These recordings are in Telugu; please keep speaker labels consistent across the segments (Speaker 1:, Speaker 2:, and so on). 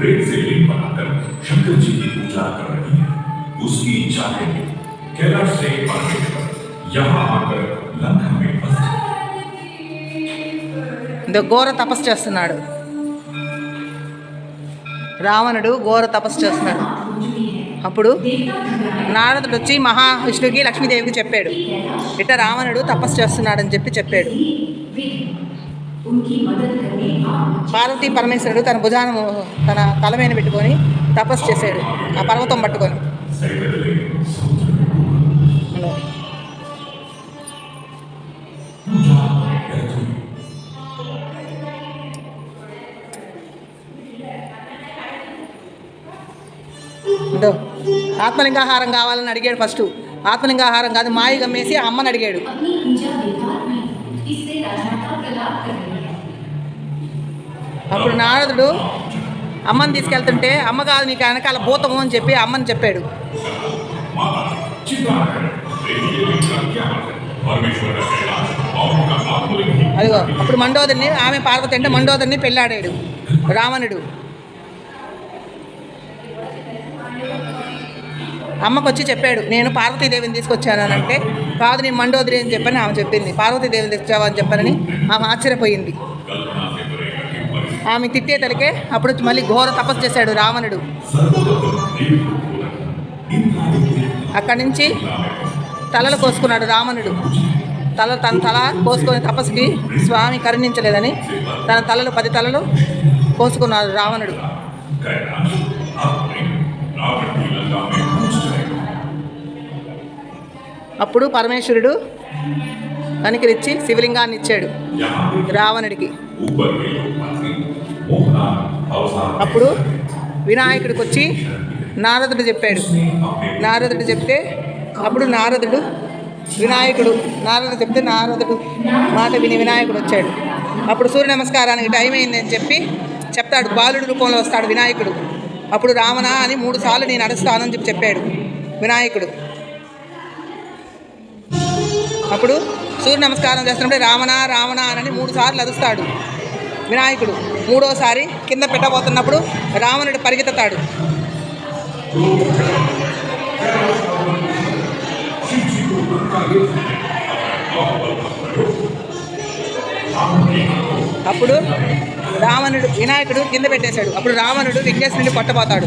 Speaker 1: रेत से लिंग बनाकर शंकर जी की पूजा कर रही है। उसकी इच्छा है कि कैलाश से परमेश्वर यहाँ आकर लंका में बस
Speaker 2: ఘోర తపస్సు చేస్తున్నాడు. రావణుడు ఘోర తపస్సు చేస్తున్నాడు. అప్పుడు నారదుడు వచ్చి మహావిష్ణువుకి లక్ష్మీదేవికి చెప్పాడు, ఇట్ట రావణుడు తపస్సు చేస్తున్నాడని చెప్పాడు. పార్వతీ పరమేశ్వరుడు తన భుజాన తన తల మీద పెట్టుకొని తపస్సు చేశాడు, ఆ పర్వతం పట్టుకొని. ఆత్మలింగాహారం కావాలని అడిగాడు. ఫస్ట్ ఆత్మలింగాహారం కాదు, మాయ గమ్మేసి అమ్మని అడిగాడు. అప్పుడు నారదుడు అమ్మని తీసుకెళ్తుంటే అమ్మ కాదు నీకు వెనకాల భూతము అని చెప్పి అమ్మని చెప్పాడు. అదిగో అప్పుడు మండోదరిని, ఆమె పార్వతి అంటే మండోదరిని పెళ్ళాడాడు రావణుడు. అమ్మకు వచ్చి చెప్పాడు, నేను పార్వతీదేవిని తీసుకొచ్చాను అని అంటే, కాదు నేను మండోదరి అని చెప్పని ఆమె చెప్పింది. పార్వతీదేవిని తెచ్చావా అని చెప్పానని ఆమె ఆశ్చర్యపోయింది. ఆమె తిట్టే తలకే అప్పుడు మళ్ళీ ఘోర తపస్సు చేశాడు రావణుడు. అక్కడి నుంచి తలలు కోసుకున్నాడు రావణుడు. తన తల కోసుకొని తపస్సుకి స్వామి కరుణించలేదని తన తలలు 10 తలలు కోసుకున్నాడు రావణుడు. అప్పుడు పరమేశ్వరుడు కనికరించి శివలింగాన్ని ఇచ్చాడు రావణుడికి. అప్పుడు వినాయకుడికి వచ్చి నారదుడు చెప్పాడు. నారదుడు చెప్తే అప్పుడు నారదుడు మాట విని వినాయకుడు వచ్చాడు. అప్పుడు సూర్య నమస్కారానికి టైం అయిందని చెప్పి చెప్తాడు. బాలుడి రూపంలో వస్తాడు వినాయకుడు. అప్పుడు రావణ అని 3 సార్లు నేను నడుస్తానని చెప్పాడు వినాయకుడు. అప్పుడు సూర్య నమస్కారం చేస్తున్నప్పుడు రావణ అని 3 సార్లు అరుస్తాడు వినాయకుడు. 3వసారి కింద పెట్టబోతున్నప్పుడు రావణుడు పరిగెత్తాడు. అప్పుడు వినాయకుడు కింద పెట్టేశాడు. అప్పుడు రావణుడు విఘ్నేశ్వరుని కొట్టబోతాడు.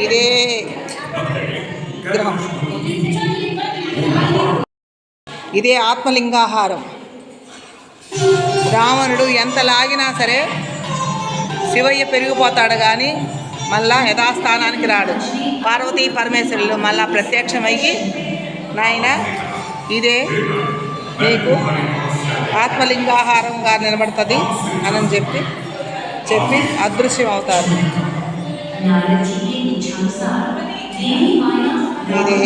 Speaker 2: ఇదే విగ్రహం, ఇదే ఆత్మలింగాహారం. రావణుడు ఎంత లాగినా సరే శివయ్య పెరిగిపోతాడు కానీ మళ్ళా యథాస్థానానికి రాడు. పార్వతీ పరమేశ్వరులు మళ్ళా ప్రత్యక్షమయ్యి, నాయన ఇదే నీకు ఆత్మలింగాహారంగా నిలబడుతుంది అని చెప్పి అదృశ్యం అవుతారు. ఇదే